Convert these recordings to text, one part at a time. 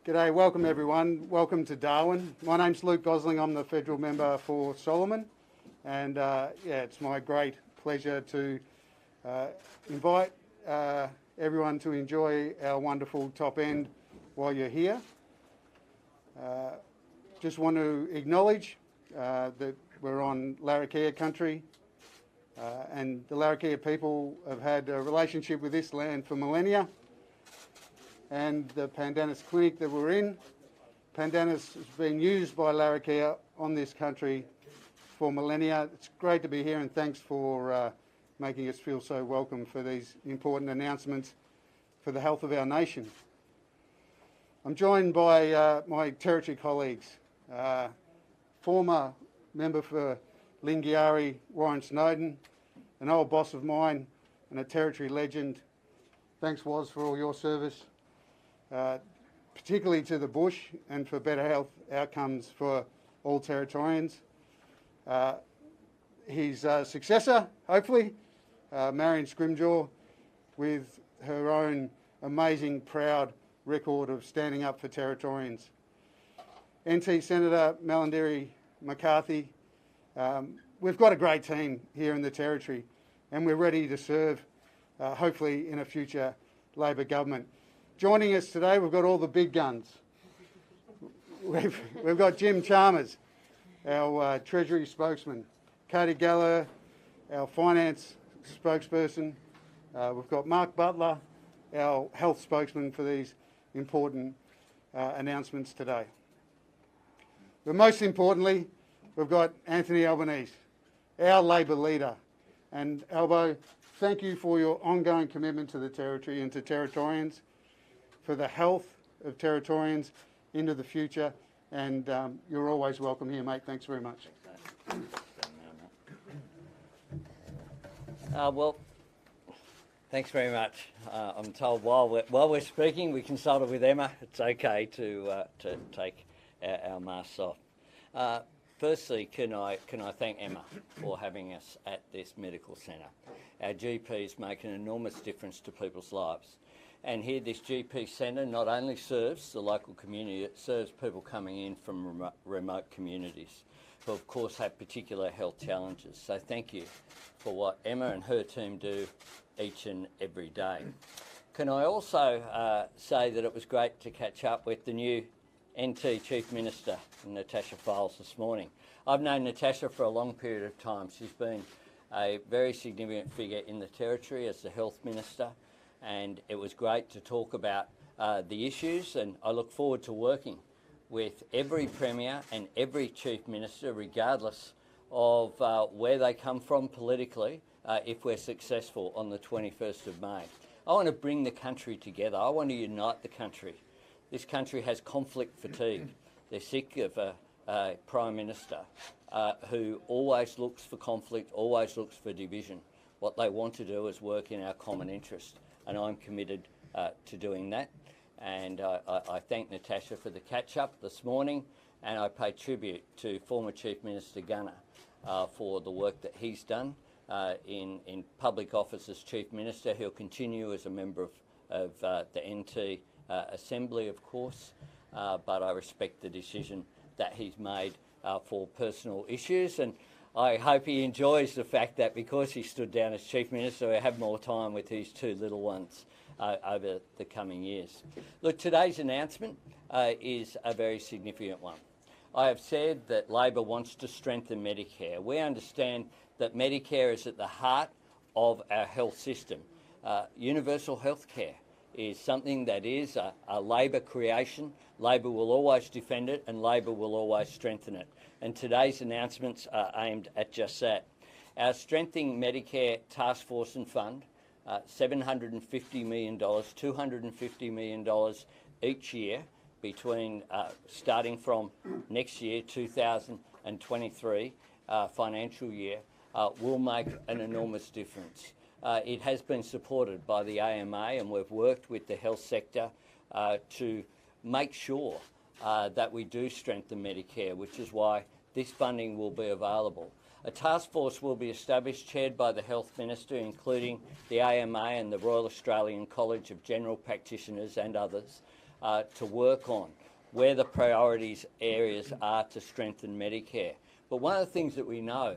G'day, welcome everyone. Welcome to Darwin. My name's Luke Gosling. I'm the federal member for Solomon, and it's my great pleasure to invite everyone to enjoy our wonderful top end while you're here. Just want to acknowledge that we're on Larrakia country, and the Larrakia people have had a relationship with this land for millennia. And the Pandanus clinic that we're in, Pandanus has been used by Larrakia on this country for millennia. It's great to be here, and thanks for making us feel so welcome for these important announcements for the health of our nation. I'm joined by my territory colleagues, former member for Lingiari, Warren Snowden, an old boss of mine and a territory legend. Thanks, Woz, for all your service. Particularly to the bush and for better health outcomes for all Territorians. His successor, hopefully, Marion Scrimgeour, with her own amazing, proud record of standing up for Territorians. NT Senator Malandiri McCarthy. We've got a great team here in the Territory, and we're ready to serve, hopefully, in a future Labor government. Joining us today, we've got all the big guns. We've got Jim Chalmers, our Treasury spokesman, Katie Gallagher, our Finance spokesperson. We've got Mark Butler, our Health spokesman for these important announcements today. But most importantly, we've got Anthony Albanese, our Labor leader. And Albo, thank you for your ongoing commitment to the Territory and to Territorians, for the health of Territorians into the future, and you're always welcome here, mate. Thanks very much. Well, thanks very much. I'm told while we're speaking, we consulted with Emma. It's okay to take our masks off. Firstly, can I thank Emma for having us at this medical centre. Our GPs make an enormous difference to people's lives. And here this GP centre not only serves the local community, it serves people coming in from remote communities who of course have particular health challenges. So thank you for what Emma and her team do each and every day. Can I also say that it was great to catch up with the new NT Chief Minister, Natasha Files, this morning. I've known Natasha for a long period of time. She's been a very significant figure in the Territory as the Health Minister, and it was great to talk about the issues, and I look forward to working with every Premier and every Chief Minister, regardless of where they come from politically, if we're successful on the 21st of May. I want to bring the country together. I want to unite the country. This country has conflict fatigue. They're sick of a Prime Minister who always looks for conflict, always looks for division. What they want to do is work in our common interest, and I'm committed to doing that. And I thank Natasha for the catch-up this morning, and I pay tribute to former Chief Minister Gunner for the work that he's done in public office as Chief Minister. He'll continue as a member of the NT Assembly, of course, but I respect the decision that he's made for personal issues, and I hope he enjoys the fact that because he stood down as Chief Minister, we have more time with his two little ones over the coming years. Look, today's announcement is a very significant one. I have said that Labor wants to strengthen Medicare. We understand that Medicare is at the heart of our health system. Universal health care is something that is a Labor creation. Labor will always defend it, and Labor will always strengthen it. And today's announcements are aimed at just that. Our Strengthening Medicare Task Force and Fund, $750 million, $250 million each year between starting from next year, 2023 financial year, will make an enormous difference. It has been supported by the AMA, and we've worked with the health sector to make sure that we do strengthen Medicare, which is why this funding will be available. A task force will be established, chaired by the Health Minister, including the AMA and the Royal Australian College of General Practitioners and others, to work on where the priorities areas are to strengthen Medicare. But one of the things that we know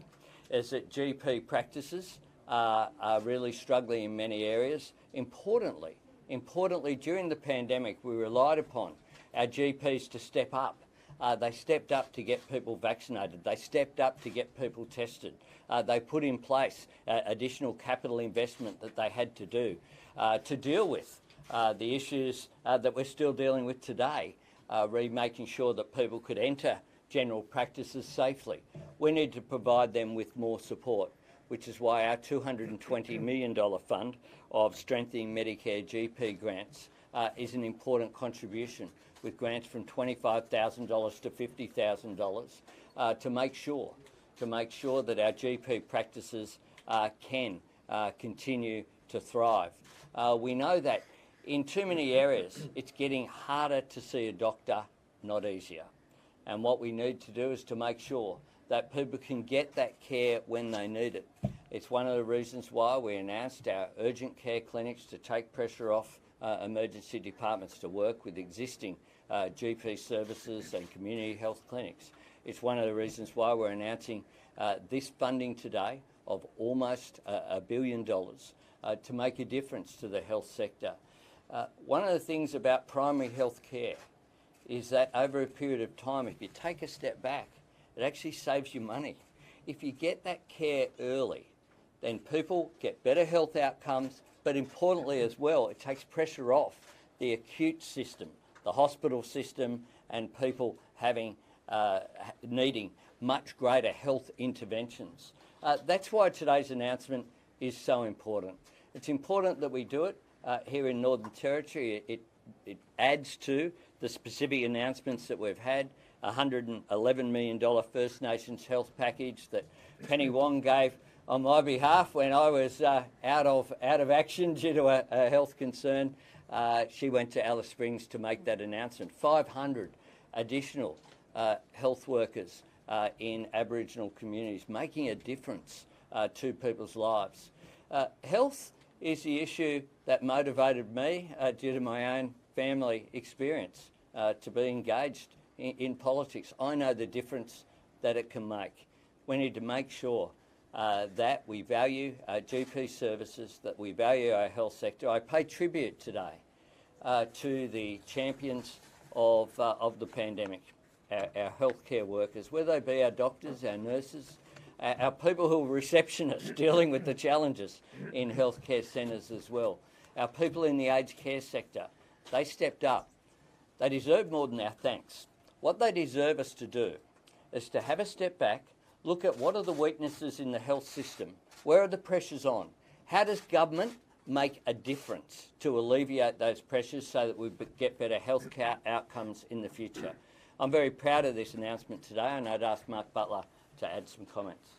is that GP practices are really struggling in many areas. Importantly, during the pandemic, we relied upon our GPs to step up. They stepped up to get people vaccinated. They stepped up to get people tested. They put in place additional capital investment that they had to do to deal with the issues that we're still dealing with today, making sure that people could enter general practices safely. We need to provide them with more support, which is why our $220 million fund of Strengthening Medicare GP grants is an important contribution, with grants from $25,000 to $50,000 to make sure that our GP practices can continue to thrive. We know that in too many areas it's getting harder to see a doctor, not easier. And what we need to do is to make sure that people can get that care when they need it. It's one of the reasons why we announced our urgent care clinics to take pressure off emergency departments to work with existing GP services and community health clinics. It's one of the reasons why we're announcing this funding today of almost $1 billion to make a difference to the health sector. One of the things about primary health care is that over a period of time, if you take a step back, it actually saves you money. If you get that care early, then people get better health outcomes, but importantly as well, it takes pressure off the acute system, the hospital system, and people needing much greater health interventions. That's why today's announcement is so important. It's important that we do it here in Northern Territory. It adds to the specific announcements that we've had, $111 million First Nations health package that Penny Wong gave on my behalf when I was out of action due to a health concern. She went to Alice Springs to make that announcement. 500 additional health workers in Aboriginal communities making a difference to people's lives. Health is the issue that motivated me due to my own family experience to be engaged in politics. I know the difference that it can make. We need to make sure that we value our GP services, that we value our health sector. I pay tribute today to the champions of the pandemic, our healthcare workers, whether they be our doctors, our nurses, our people who are receptionists dealing with the challenges in healthcare centres as well. Our people in the aged care sector, they stepped up. They deserve more than our thanks. What they deserve us to do is to have a step back, look at what are the weaknesses in the health system, where are the pressures on, how does government make a difference to alleviate those pressures so that we get better health care outcomes in the future. I'm very proud of this announcement today, and I'd ask Mark Butler to add some comments.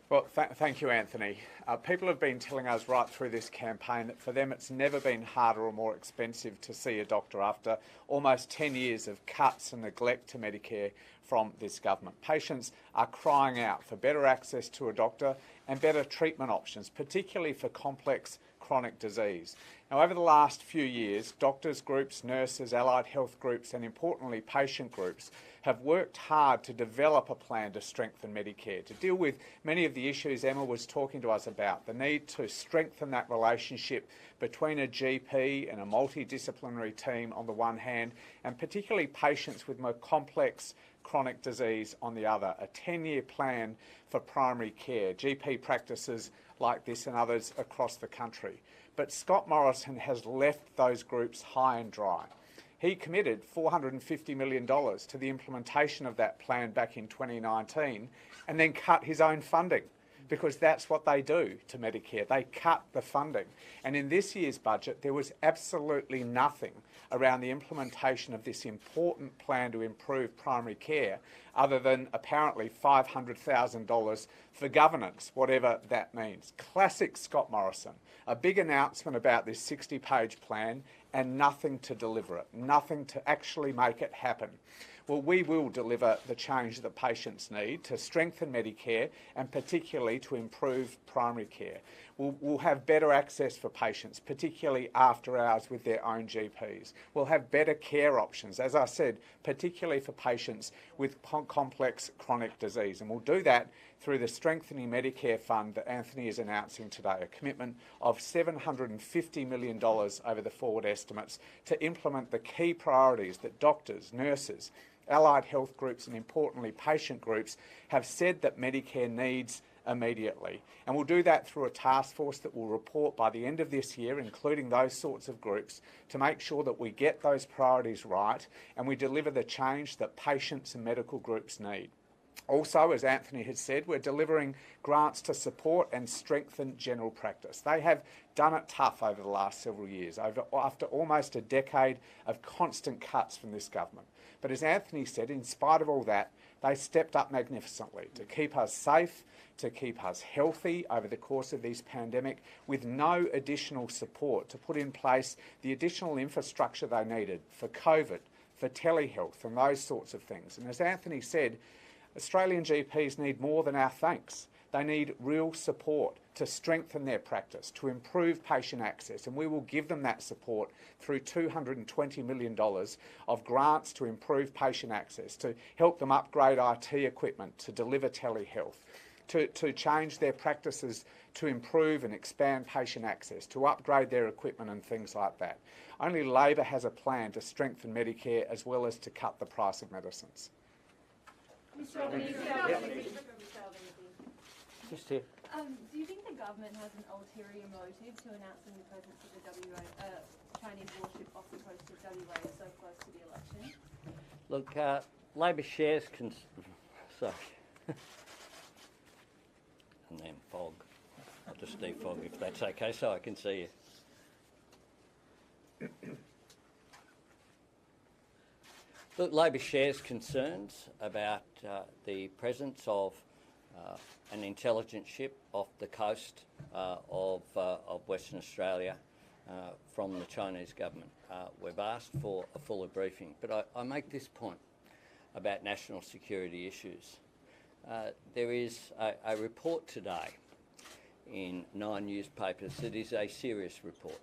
Well, thank you, Anthony. People have been telling us right through this campaign that for them it's never been harder or more expensive to see a doctor after almost 10 years of cuts and neglect to Medicare from this government. Patients are crying out for better access to a doctor and better treatment options, particularly for complex chronic disease. Now, over the last few years, doctors groups, nurses, allied health groups and importantly patient groups have worked hard to develop a plan to strengthen Medicare, to deal with many of the issues Emma was talking to us about, the need to strengthen that relationship between a GP and a multidisciplinary team on the one hand, and particularly patients with more complex chronic disease on the other, a 10-year plan for primary care, GP practices like this and others across the country. But Scott Morrison has left those groups high and dry. He committed $450 million to the implementation of that plan back in 2019 and then cut his own funding, because that's what they do to Medicare. They cut the funding. And in this year's budget, there was absolutely nothing around the implementation of this important plan to improve primary care, other than apparently $500,000 for governance, whatever that means. Classic Scott Morrison. A big announcement about this 60-page plan and nothing to deliver it, nothing to actually make it happen. Well, we will deliver the change that patients need to strengthen Medicare and particularly to improve primary care. We'll have better access for patients, particularly after hours with their own GPs. We'll have better care options, as I said, particularly for patients with complex chronic disease. And we'll do that through the Strengthening Medicare Fund that Anthony is announcing today, a commitment of $750 million over the forward estimates to implement the key priorities that doctors, nurses, allied health groups and importantly patient groups have said that Medicare needs immediately. And we'll do that through a task force that will report by the end of this year, including those sorts of groups, to make sure that we get those priorities right and we deliver the change that patients and medical groups need. Also, as Anthony has said, we're delivering grants to support and strengthen general practice. They have done it tough over the last several years, after almost a decade of constant cuts from this government. But as Anthony said, in spite of all that, they stepped up magnificently to keep us safe, to keep us healthy over the course of this pandemic, with no additional support to put in place the additional infrastructure they needed for COVID, for telehealth and those sorts of things. And as Anthony said, Australian GPs need more than our thanks. They need real support to strengthen their practice, to improve patient access, and we will give them that support through $220 million of grants to improve patient access, to help them upgrade IT equipment, to deliver telehealth, to change their practices to improve and expand patient access, to upgrade their equipment and things like that. Only Labor has a plan to strengthen Medicare as well as to cut the price of medicines. Just here. Do you think the government has an ulterior motive to announcing the presence of the Chinese warship off the coast of WA so close to the election? Look, Labor shares sorry. And then fog. I'll just defog if that's okay so I can see you. Look, Labor shares concerns about the presence of an intelligence ship off the coast of Western Australia from the Chinese government. We've asked for a fuller briefing, but I make this point about national security issues. There is a report today in 9 newspapers that is a serious report.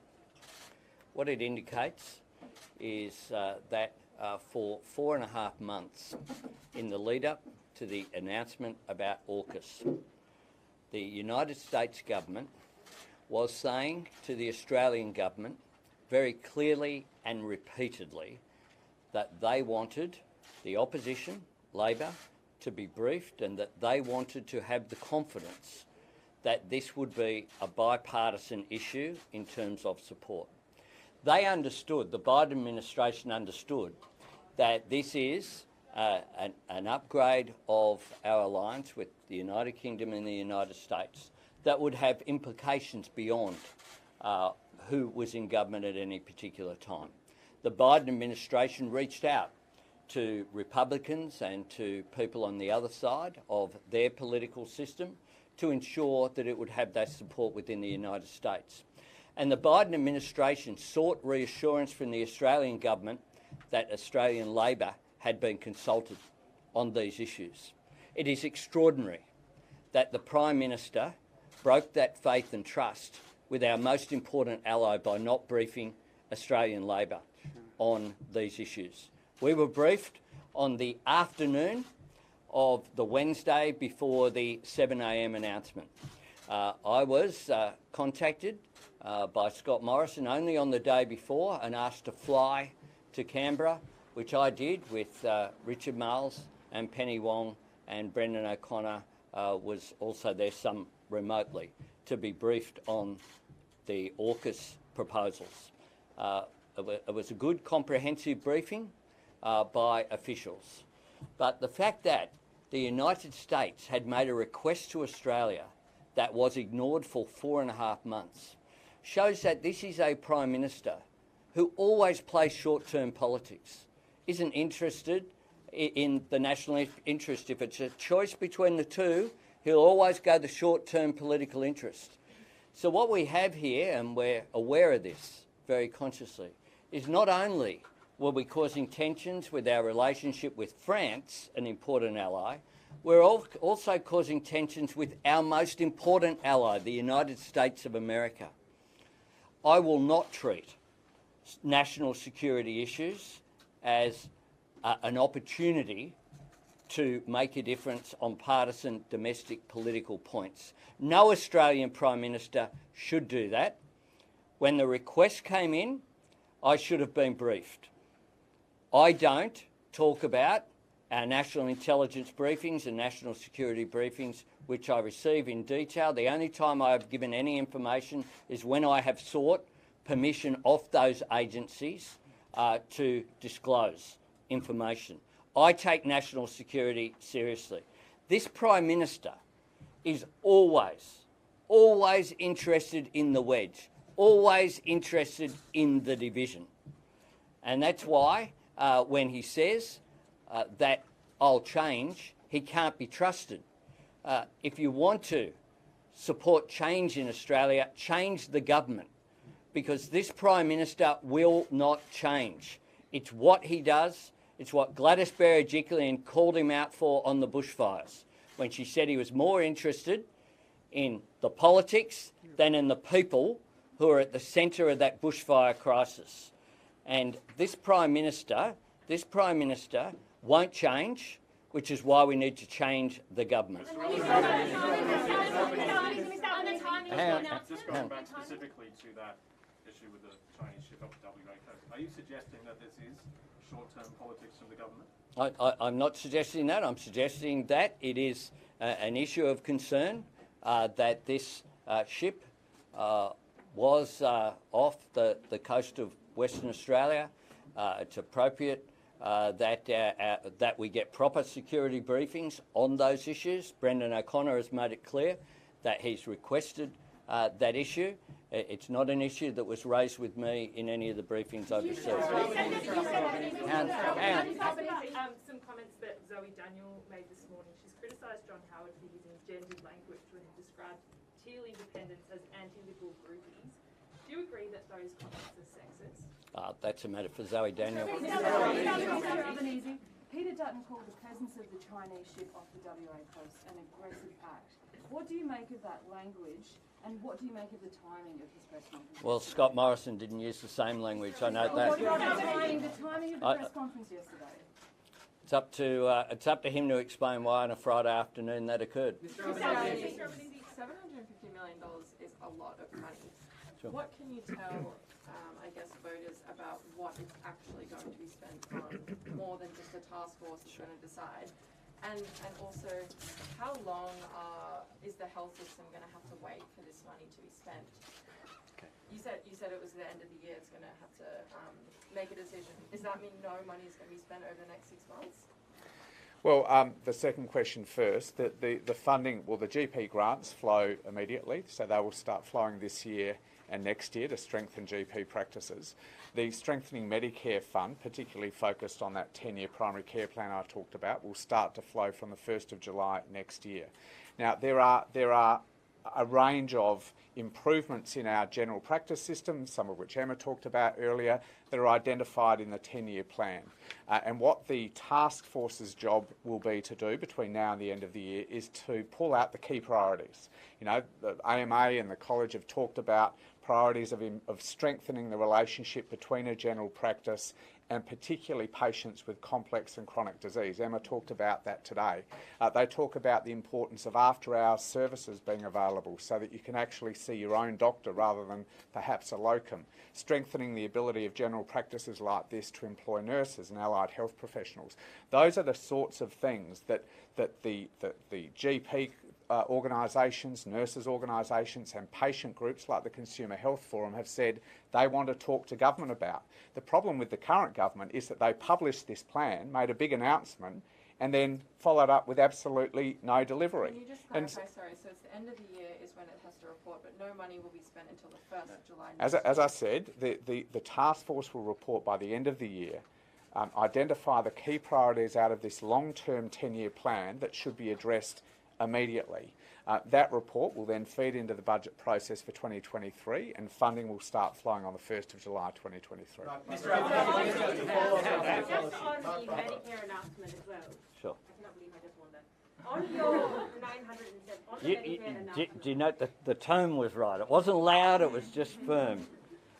What it indicates is that for 4.5 months in the lead-up to the announcement about AUKUS, the United States government was saying to the Australian government very clearly and repeatedly that they wanted the opposition, Labor, to be briefed and that they wanted to have the confidence that this would be a bipartisan issue in terms of support. They understood, the Biden administration understood, that this is an upgrade of our alliance with the United Kingdom and the United States that would have implications beyond who was in government at any particular time. The Biden administration reached out to Republicans and to people on the other side of their political system to ensure that it would have that support within the United States. And the Biden administration sought reassurance from the Australian government that Australian Labor had been consulted on these issues. It is extraordinary that the Prime Minister broke that faith and trust with our most important ally by not briefing Australian Labor on these issues. We were briefed on the afternoon of the Wednesday before the 7 a.m. announcement. I was contacted by Scott Morrison only on the day before and asked to fly to Canberra, which I did with Richard Marles and Penny Wong, and Brendan O'Connor was also there, some remotely, to be briefed on the AUKUS proposals. It was a good comprehensive briefing by officials. But the fact that the United States had made a request to Australia that was ignored for 4.5 months shows that this is a Prime Minister who always plays short-term politics, isn't interested in the national interest. If it's a choice between the two, he'll always go the short-term political interest. So what we have here, and we're aware of this very consciously, is not only were we causing tensions with our relationship with France, an important ally, we're also causing tensions with our most important ally, the United States of America. I will not treat national security issues as an opportunity to make a difference on partisan domestic political points. No Australian Prime Minister should do that. When the request came in, I should have been briefed. I don't talk about our national intelligence briefings and national security briefings, which I receive in detail. The only time I have given any information is when I have sought permission of those agencies to disclose information. I take national security seriously. This Prime Minister is always interested in the wedge, always interested in the division. And that's why when he says that I'll change, he can't be trusted. If you want to support change in Australia, change the government, because this Prime Minister will not change. It's what he does. It's what Gladys Berejiklian called him out for on the bushfires, when she said he was more interested in the politics than in the people who are at the centre of that bushfire crisis. And this Prime Minister won't change, which is why we need to change the government. Just going back specifically to that issue with the Chinese ship off the WA coast, are you suggesting that this is short-term politics from the government? I'm not suggesting that. I'm suggesting that it is an issue of concern that this ship was off the coast of Western Australia. It's appropriate that we get proper security briefings on those issues. Brendan O'Connor has made it clear that he's requested that issue. It's not an issue that was raised with me in any of the briefings I've received. Some comments that Zoe Daniel made this morning. She's criticised John Howard for using gendered language when he described Teal independents as anti-liberal groupies. Do you agree that those comments are sexist? That's a matter for Zoe Daniel. Peter Dutton called the presence of the Chinese ship off the WA coast an aggressive act. What do you make of that language, and what do you make of the timing of his press conference? Well, Scott Morrison didn't use the same language. I know that. The timing of the press conference yesterday. It's up to him to explain why on a Friday afternoon that occurred. $750 million is a lot of money. Sure. What can you tell, voters about what is actually going to be spent on, more than just a task force is going to decide? And also, how long is the health system going to have to wait for this money to be spent? Okay. You said it was the end of the year. It's going to have to make a decision. Does that mean no money is going to be spent over the next 6 months? Well, the second question first. The funding, well, the GP grants flow immediately, so they will start flowing this year and next year to strengthen GP practices. The Strengthening Medicare Fund, particularly focused on that 10-year primary care plan I talked about, will start to flow from the 1st of July next year. Now, there are a range of improvements in our general practice system, some of which Emma talked about earlier, that are identified in the 10-year plan. And what the task force's job will be to do between now and the end of the year is to pull out the key priorities. You know, the AMA and the college have talked about priorities of strengthening the relationship between a general practice and particularly patients with complex and chronic disease. Emma talked about that today. They talk about the importance of after-hours services being available so that you can actually see your own doctor rather than perhaps a locum. Strengthening the ability of general practices like this to employ nurses and allied health professionals. Those are the sorts of things that the GP organisations, nurses organisations and patient groups like the Consumer Health Forum have said they want to talk to government about. The problem with the current government is that they published this plan, made a big announcement and then followed up with absolutely no delivery. Can you just clarify, sorry, so it's the end of the year is when it has to report, but no money will be spent until the 1st of July next year. As I said, the task force will report by the end of the year, identify the key priorities out of this long-term 10-year plan that should be addressed immediately. That report will then feed into the budget process for 2023 and funding will start flowing on the 1st of July 2023. Just on the Medicare announcement as well. Sure. I cannot believe I just won that. On your 907, on the Medicare announcement. Do you note that the tone was right? It wasn't loud, it was just firm.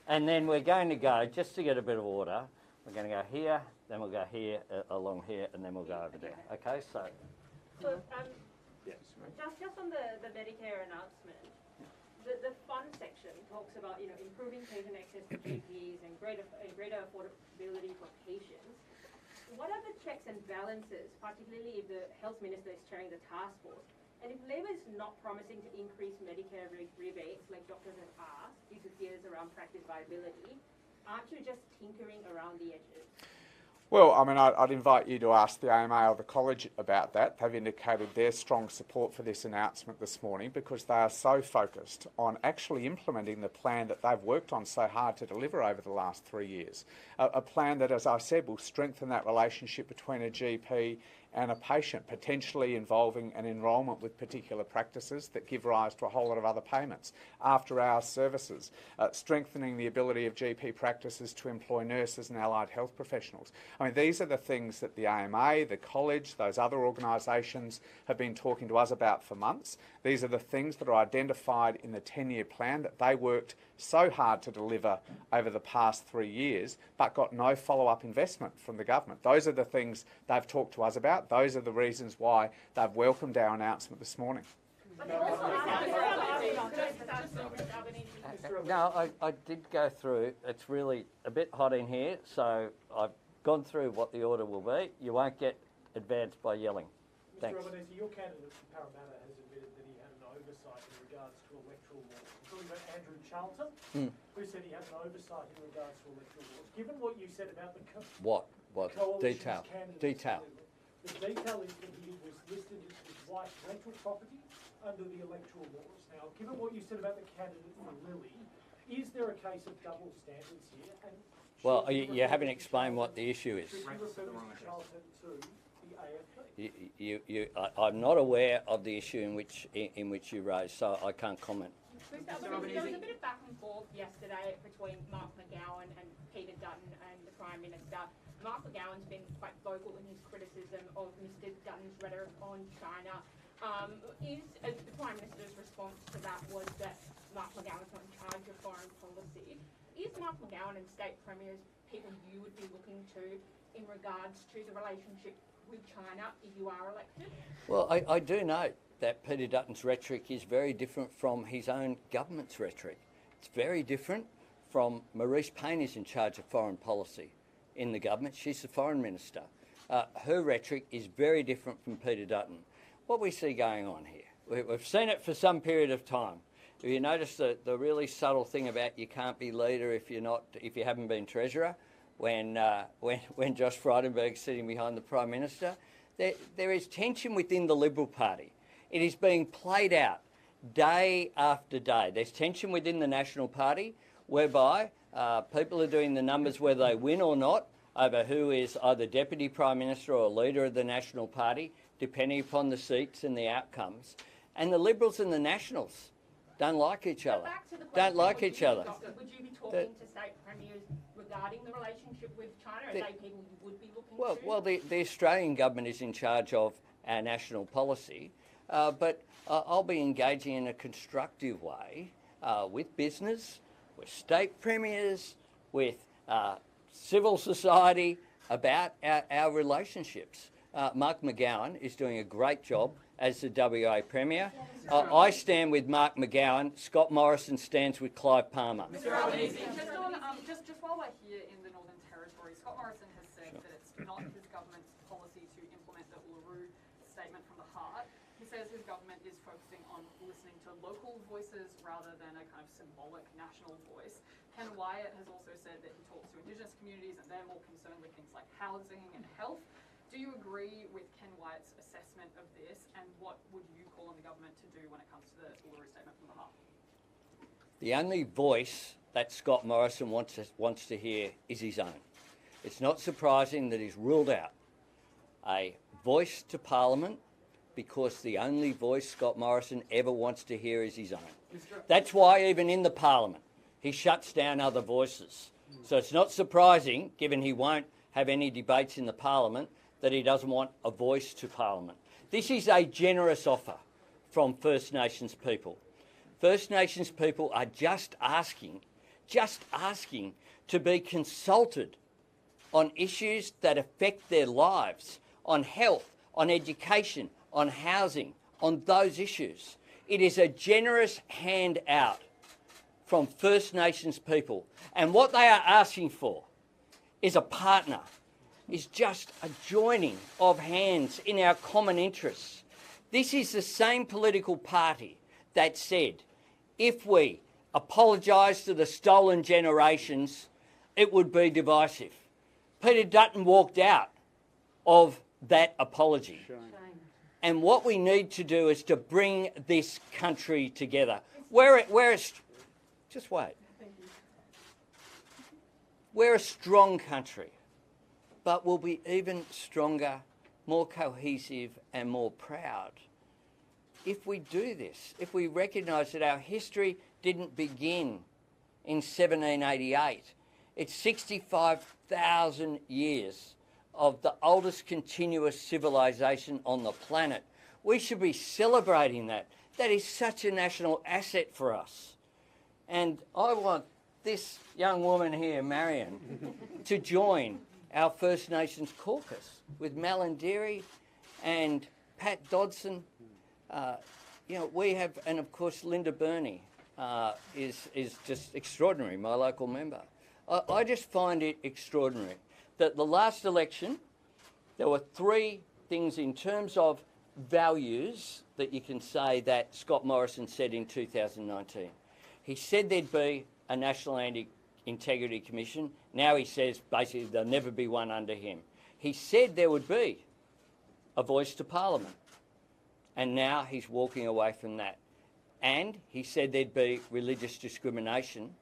And then we're going to go, just to get a bit of order, we're going to go here, then we'll go here, along here, and then we'll go over there. Okay, so... Yes. Just on the Medicare announcement, the fund section talks about improving patient access to GPs and greater affordability for patients. What are the checks and balances, particularly if the health minister is chairing the task force, and if Labor is not promising to increase Medicare rebates like doctors have asked due to fears around practice viability, aren't you just tinkering around the edges? Well, I mean, I'd invite you to ask the AMA or the college about that. They've indicated their strong support for this announcement this morning because they are so focused on actually implementing the plan that they've worked on so hard to deliver over the last 3 years. A plan that, as I said, will strengthen that relationship between a GP and a patient, potentially involving an enrolment with particular practices that give rise to a whole lot of other payments, after-hours services, strengthening the ability of GP practices to employ nurses and allied health professionals. I mean, these are the things that the AMA, the college, those other organisations have been talking to us about for months. These are the things that are identified in the 10-year plan that they worked so hard to deliver over the past 3 years, but got no follow-up investment from the government. Those are the things they've talked to us about. Those are the reasons why they've welcomed our announcement this morning. No, I did go through. It's really a bit hot in here, so I've gone through what the order will be. You won't get advanced by yelling. Thanks. Mr. Albanese, your candidate for Parramatta has admitted that he had an oversight in regards to electoral laws. I'm talking about Andrew Charlton, who said he had an oversight in regards to electoral laws. Given what you said about the What? Detail. Detail. The detail is that he was listed as white rental property under the electoral laws. Now, given what you said about the candidate for Lilly, is there a case of double standards here? And well, you haven't explained what the issue is. should you refer Mr. Charlton to the AFP? I'm not aware of the issue in which you raised, so I can't comment. There was a bit of back and forth yesterday between Mark McGowan and Peter Dutton and the Prime Minister. Mark McGowan's been quite vocal in his criticism of Mr. Dutton's rhetoric on China. The Prime Minister's response to that was that Mark McGowan's not in charge of foreign policy. Is Mark McGowan and state premiers people you would be looking to in regards to the relationship with China if you are elected? Well, I do note that Peter Dutton's rhetoric is very different from his own government's rhetoric. It's very different from Marise Payne is in charge of foreign policy in the government. She's the foreign minister. Her rhetoric is very different from Peter Dutton. What we see going on here, we've seen it for some period of time. If you notice the really subtle thing about you can't be leader if you haven't been treasurer, when Josh Frydenberg's sitting behind the Prime Minister, there is tension within the Liberal Party. It is being played out day after day. There's tension within the National Party whereby people are doing the numbers whether they win or not over who is either Deputy Prime Minister or leader of the National Party, depending upon the seats and the outcomes. And the Liberals and the Nationals don't like each other. Don't like each other. Would you be talking to state premiers regarding the relationship with China? Are they people you would be looking to? Well, the Australian government is in charge of our national policy, but I'll be engaging in a constructive way with business, with state premiers, with civil society about our relationships. Mark McGowan is doing a great job as the WA Premier. I stand with Mark McGowan. Scott Morrison stands with Clive Palmer. Mr. Albanese, just while we're here in the Northern Territory, Scott Morrison has said that it's not his government's policy to implement the Uluru Statement from the Heart. He says his government is focusing on listening to local voices rather than a kind of symbolic national voice. Ken Wyatt has also said that he talks to Indigenous communities and they're more concerned with things like housing and health. Do you agree with Ken Wyatt's assessment of this, and what would you call on the government to do when it comes to the Uluru Statement from the Heart? The only voice that Scott Morrison wants to hear is his own. It's not surprising that he's ruled out a voice to Parliament because the only voice Scott Morrison ever wants to hear is his own. That's why even in the Parliament he shuts down other voices. So it's not surprising, given he won't have any debates in the Parliament, that he doesn't want a voice to Parliament. This is a generous offer from First Nations people. First Nations people are just asking to be consulted on issues that affect their lives, on health, on education, on housing, on those issues. It is a generous handout from First Nations people. And what they are asking for is a partner, is just a joining of hands in our common interests. This is the same political party that said, if we apologise to the stolen generations, it would be divisive. Peter Dutton walked out of that apology. And what we need to do is to bring this country together. Just wait. We're a strong country, but we'll be even stronger, more cohesive and more proud if we do this, if we recognise that our history didn't begin in 1788. It's 65,000 years of the oldest continuous civilisation on the planet. We should be celebrating that. That is such a national asset for us. And I want this young woman here, Marion, to join our First Nations caucus with Malandiri and Pat Dodson. We have, and of course Linda Burney is just extraordinary, my local member. I just find it extraordinary that the last election, there were three things in terms of values that you can say that Scott Morrison said in 2019. He said there'd be a National Anti-Integrity Commission. Now he says basically there'll never be one under him. He said there would be a voice to Parliament. And now he's walking away from that. And he said there'd be religious discrimination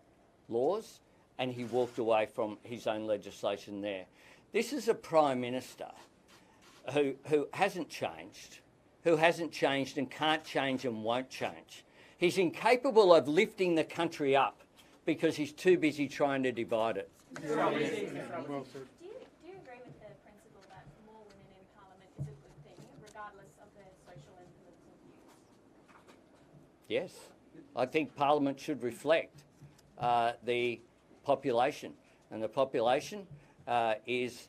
laws, and he walked away from his own legislation there. This is a Prime Minister who hasn't changed and can't change and won't change. He's incapable of lifting the country up because he's too busy trying to divide it. Do you agree with the principle that more women in Parliament is a good thing, regardless of their social and political views? Yes, I think Parliament should reflect the population, and the population is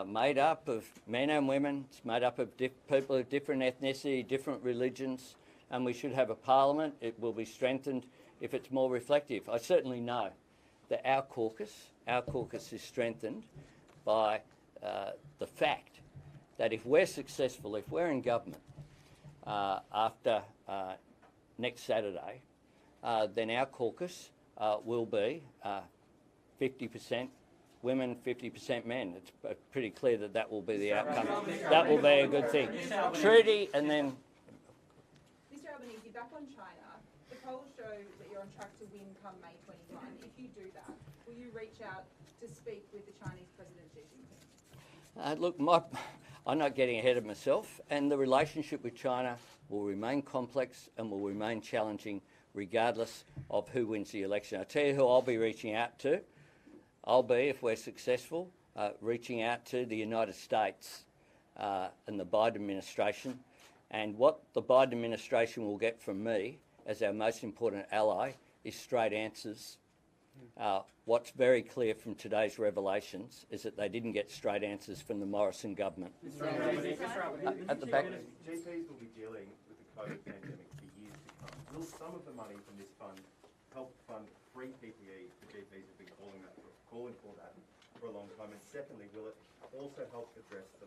made up of men and women. It's made up of people of different ethnicity, different religions, and we should have a Parliament. It will be strengthened if it's more reflective. I certainly know that our caucus is strengthened by the fact that if we're successful, if we're in government after next Saturday, then our caucus will be 50% women, 50% men. It's pretty clear that that will be the outcome. That will be a good thing. Trudy, and then... Mr Albanese, back on China, the polls show that you're on track to win come May 21. If you do that, will you reach out to speak with the Chinese President Xi Jinping? Look, I'm not getting ahead of myself, and the relationship with China will remain complex and will remain challenging regardless of who wins the election. I'll tell you who I'll be reaching out to. I'll be, if we're successful, reaching out to the United States and the Biden administration. And what the Biden administration will get from me as our most important ally is straight answers. What's very clear from today's revelations is that they didn't get straight answers from the Morrison government. At the back. GPs will be dealing with the COVID pandemic for years to come. Will some of the money from this fund help fund free PPE? The GPs have been calling for that for a long time. And secondly, will it also help address the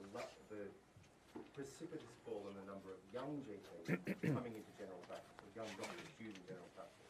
precipitous fall in the number of young GPs coming into general practice, or young doctors using general practice?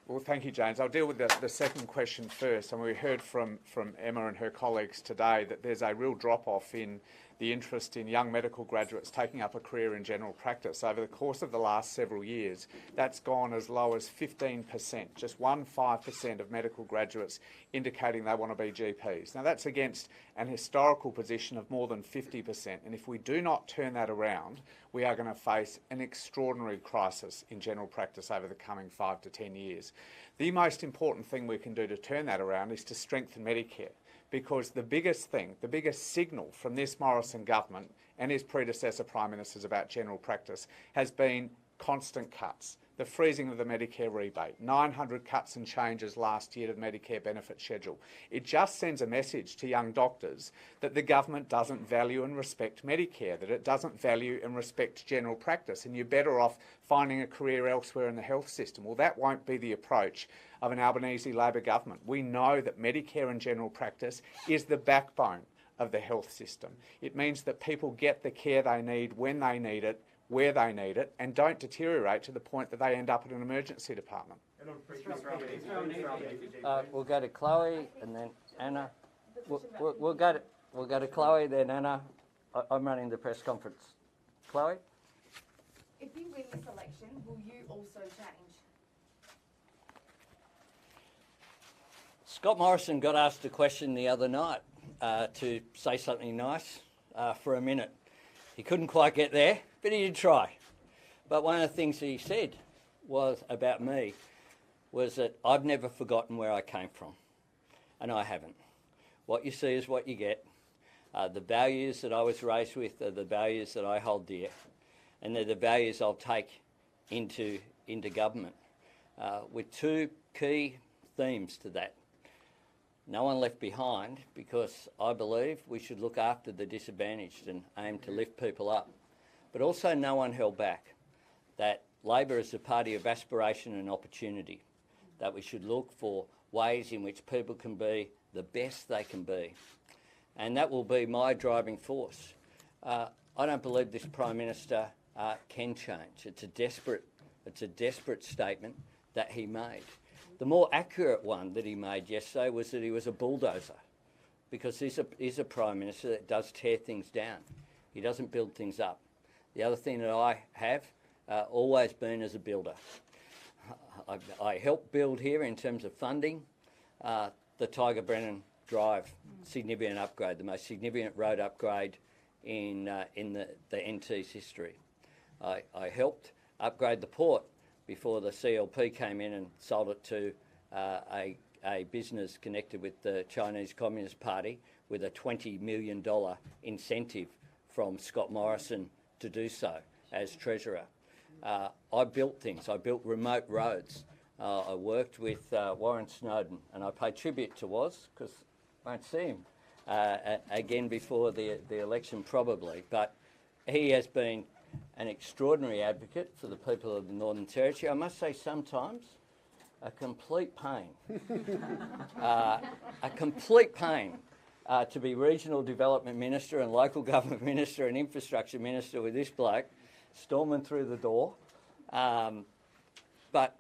Well, thank you, James. I'll deal with the second question first. And we heard from Emma and her colleagues today that there's a real drop-off in the interest in young medical graduates taking up a career in general practice. Over the course of the last several years, that's gone as low as 15%, just 15% of medical graduates indicating they want to be GPs. Now, that's against an historical position of more than 50%. And if we do not turn that around, we are going to face an extraordinary crisis in general practice over the coming 5 to 10 years. The most important thing we can do to turn that around is to strengthen Medicare. because the biggest thing, the biggest signal from this Morrison government and his predecessor Prime Ministers about general practice has been constant cuts. The freezing of the Medicare rebate, 900 cuts and changes last year to the Medicare benefit schedule. It just sends a message to young doctors that the government doesn't value and respect Medicare, that it doesn't value and respect general practice, and you're better off finding a career elsewhere in the health system. Well, that won't be the approach of an Albanese Labor government. We know that Medicare and general practice is the backbone of the health system. It means that people get the care they need when they need it, where they need it, and don't deteriorate to the point that they end up in an emergency department. We'll go to Chloe and then Anna. We'll go to Chloe, then Anna. I'm running the press conference. Chloe? If you win this election, will you also change? Scott Morrison got asked a question the other night to say something nice for a minute. He couldn't quite get there, but he did try. But one of the things he said was about me was that I've never forgotten where I came from, and I haven't. What you see is what you get. The values that I was raised with are the values that I hold dear, and they're the values I'll take into government, with two key themes to that. No one left behind, because I believe we should look after the disadvantaged and aim to lift people up. But also no one held back, that Labor is a party of aspiration and opportunity, that we should look for ways in which people can be the best they can be. And that will be my driving force. I don't believe this Prime Minister can change. It's a desperate statement that he made. The more accurate one that he made yesterday was that he was a bulldozer, because he's a Prime Minister that does tear things down. He doesn't build things up. The other thing that I have always been as a builder. I helped build here in terms of funding the Tiger Brennan Drive significant upgrade, the most significant road upgrade in the NT's history. I helped upgrade the port before the CLP came in and sold it to a business connected with the Chinese Communist Party with a $20 million incentive from Scott Morrison to do so as Treasurer. I built things. I built remote roads. I worked with Warren Snowden, and I pay tribute to Woz, because I won't see him again before the election probably, but he has been an extraordinary advocate for the people of the Northern Territory. I must say sometimes a complete pain. A complete pain to be Regional Development Minister and Local Government Minister and Infrastructure Minister with this bloke storming through the door. But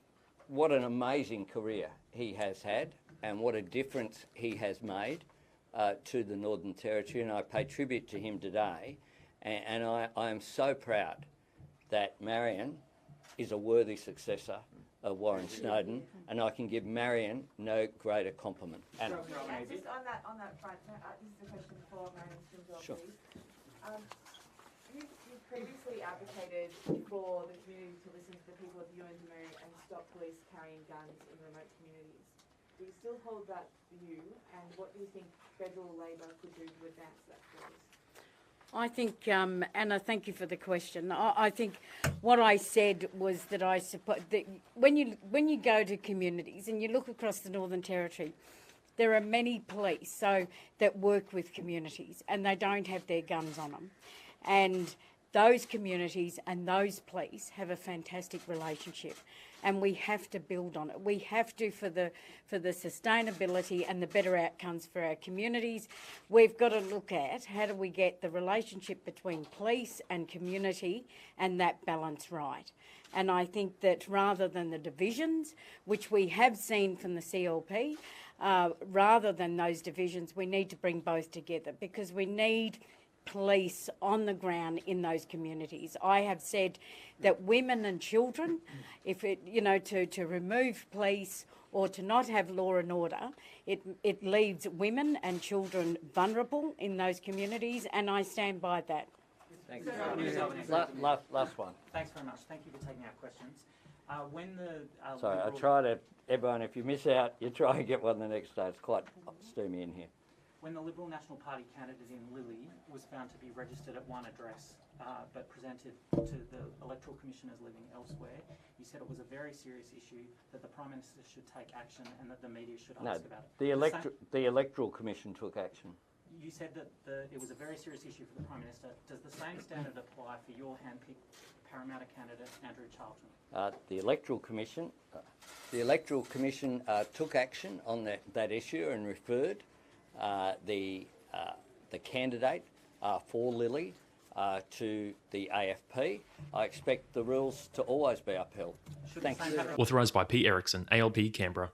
what an amazing career he has had, and what a difference he has made to the Northern Territory, and I pay tribute to him today. And I am so proud that Marion is a worthy successor of Warren Snowden, and I can give Marion no greater compliment. Anna. Just on that front, this is a question for Marion Stimwell, Sure. please. You've previously advocated for the community to listen to the people of Yuendamu and stop police carrying guns in remote communities. Do you still hold that view, and what do you think federal Labor could do to advance that cause? I think, Anna, thank you for the question. I think what I said was that I suppose that when you go to communities and you look across the Northern Territory, there are many police that work with communities, and they don't have their guns on them. And those communities and those police have a fantastic relationship, and we have to build on it. We have to, for the sustainability and the better outcomes for our communities, we've got to look at how do we get the relationship between police and community and that balance right. And I think that rather than the divisions, which we have seen from the CLP, rather than those divisions, we need to bring both together, because we need police on the ground in those communities. I have said that women and children, if it, to remove police or to not have law and order, it leaves women and children vulnerable in those communities, and I stand by that. Thanks. Last one. Thanks very much. Thank you for taking our questions. Sorry, I try to, everyone, if you miss out, you try and get one the next day. It's quite steamy in here. when the Liberal National Party candidate in Lilly was found to be registered at one address but presented to the Electoral Commission as living elsewhere, you said it was a very serious issue, that the Prime Minister should take action and that the media should ask about it. The Electoral Commission took action. You said that it was a very serious issue for the Prime Minister. Does the same standard apply for your hand-picked Parramatta candidate, Andrew Charlton? The Electoral Commission took action on that issue and referred the candidate for Lilly to the AFP. I expect the rules to always be upheld. Thanks. Authorised by P. Erickson, ALP Canberra.